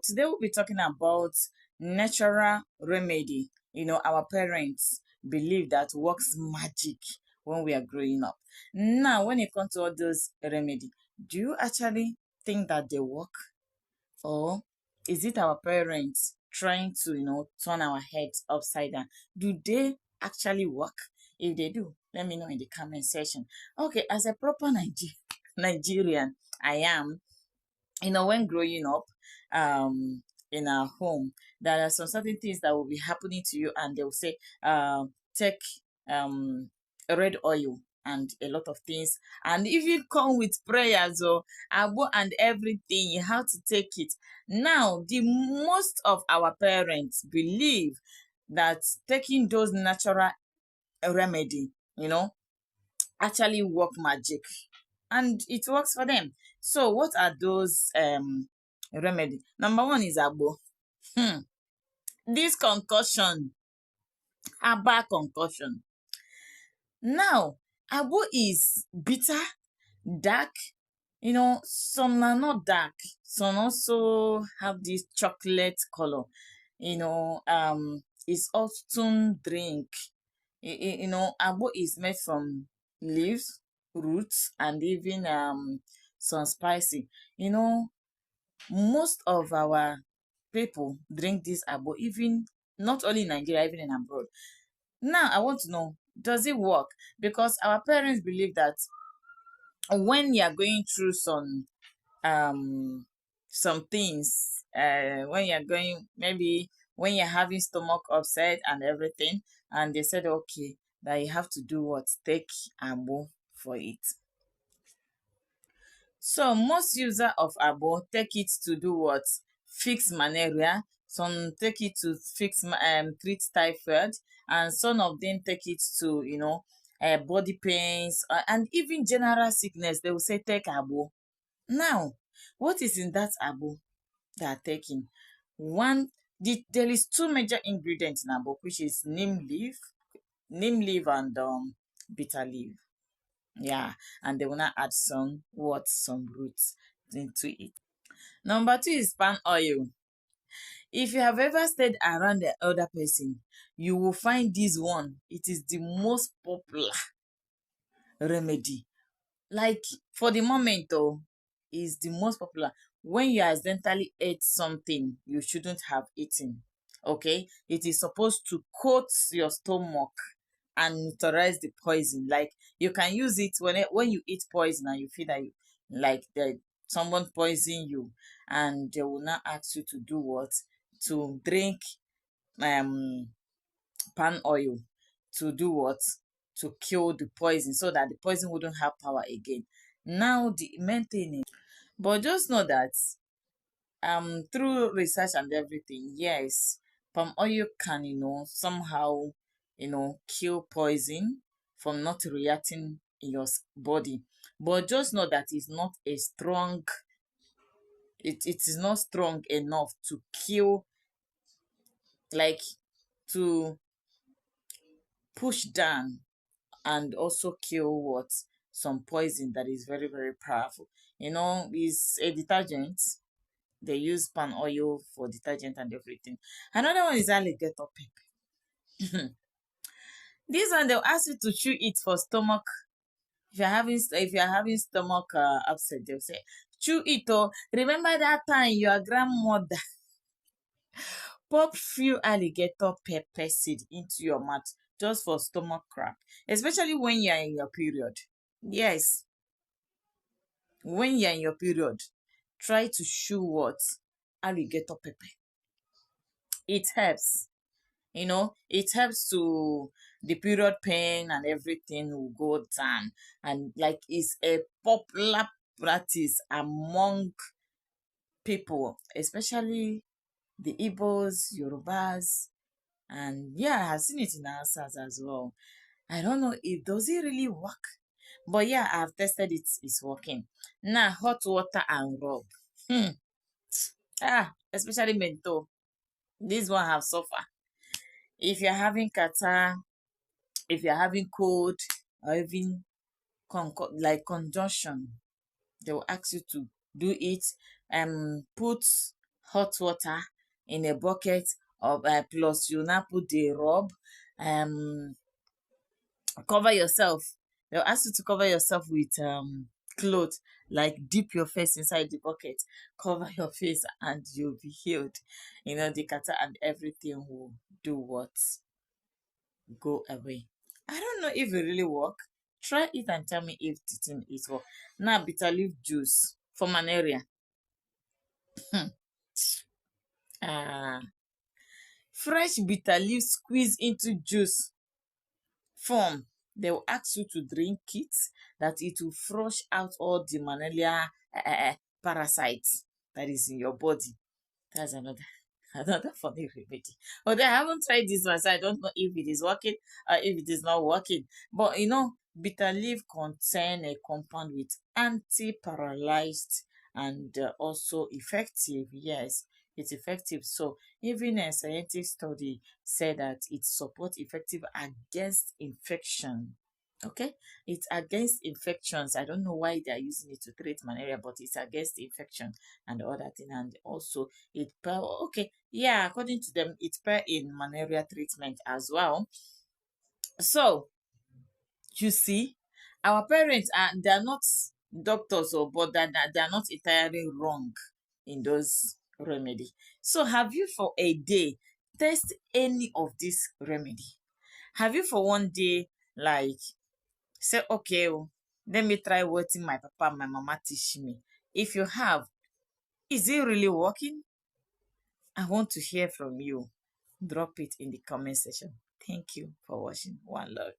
today we'll be talking about natural remedy. Our parents believe that works magic when we are growing up. Now, when it comes to all those remedy, do you actually think that they work? Or is it our parents trying to, turn our heads upside down? Do they actually work? If they do, let me know in the comment section. Okay, as a proper Nigerian, I am, when growing up, in our home, there are some certain things that will be happening to you, and they will say, take red oil and a lot of things, and even come with prayers or abo and everything. You have to take it. Now, the most of our parents believe that taking those natural remedy, actually work magic, and it works for them. So what are those remedy? Number one is agbo. This concussion, herbal concussion. Now, agbo is bitter, dark. Some are not dark. Some also have this chocolate color. It's often drink. Agbo is made from leaves, roots, and even some spicy. Most of our people drink this agbo, even not only in Nigeria, even in abroad. Now, I want to know, does it work? Because our parents believe that when you are going through some things, when you're going, maybe when you're having stomach upset and everything, and they said, okay, that you have to do what? Take agbo for it. So most user of agbo take it to do what? Fix malaria. Some take it to treat typhoid, and some of them take it to body pains, and even general sickness. They will say take agbo. Now, what is in that agbo they are taking? There is two major ingredients in agbo, which is neem leaf and bitter leaf. Yeah, and they will not add some roots into it. Number two is palm oil. If you have ever stayed around the other person, you will find this one. It is the most popular remedy. Like, for the moment though, is the most popular. When you accidentally ate something you shouldn't have eaten, okay, it is supposed to coat your stomach and neutralize the poison. Like, you can use it when you eat poison and you feel that someone poison you, and they will not ask you to do what? To drink palm oil. To do what? To kill the poison, so that the poison wouldn't have power again. Now, the main thing is, but just know that through research and everything, yes, palm oil can somehow kill poison from not reacting in your body. But just know that it's not a strong, it is not strong enough to kill, like, to push down and also kill what? Some poison that is very, very powerful. It's a detergent. They use palm oil for detergent and everything. Another one is alligator pepper. This one, they'll ask you to chew it for stomach. If you're having stomach upset, they'll say, chew it. Oh, remember that time your grandmother pop few alligator pepper seed into your mouth just for stomach cramp, especially when you're in your period. Yes, when you're in your period, try to chew what? Alligator pepper. It helps. It helps to the period pain and everything will go down. And like, it's a popular practice among people, especially the Igbos, Yorubas, and yeah, I've seen it in our Hausas as well. I don't know if does it really work, but yeah, I've tested it. It's working. Now, hot water and rub. Especially menthol. This one have suffer. If you're having catarrh, if you're having cold, or even congestion, they will ask you to do it. Put hot water in a bucket of plus you now put the rub, um cover yourself. They'll ask you to cover yourself with clothes, like dip your face inside the bucket, cover your face, and you'll be healed. The kata and everything will do what? Go away. I don't know if it really work. Try it and tell me if the thing is work. Now, bitter leaf juice for malaria. Ah, fresh bitter leaf squeeze into juice form. They will ask you to drink it, that it will flush out all the malaria parasites that is in your body. That's another funny remedy. Although I haven't tried this one, so I don't know if it is working or if it is not working. But bitter leaf contain a compound with anti-paralyzed and also effective. Yes, it's effective. So even a scientific study said that it supports effective against infection. Okay, it's against infections. I don't know why they are using it to treat malaria, but it's against infection and other thing. And also, okay, yeah, according to them, it's per in malaria treatment as well. So you see, our parents they're not doctors, or but they're not entirely wrong in those remedy. So have you for a day test any of this remedy? Have you for one day like say, okay, let me try what my papa and my mama teach me? If you have, is it really working? I want to hear from you. Drop it in the comment section. Thank you for watching. One love.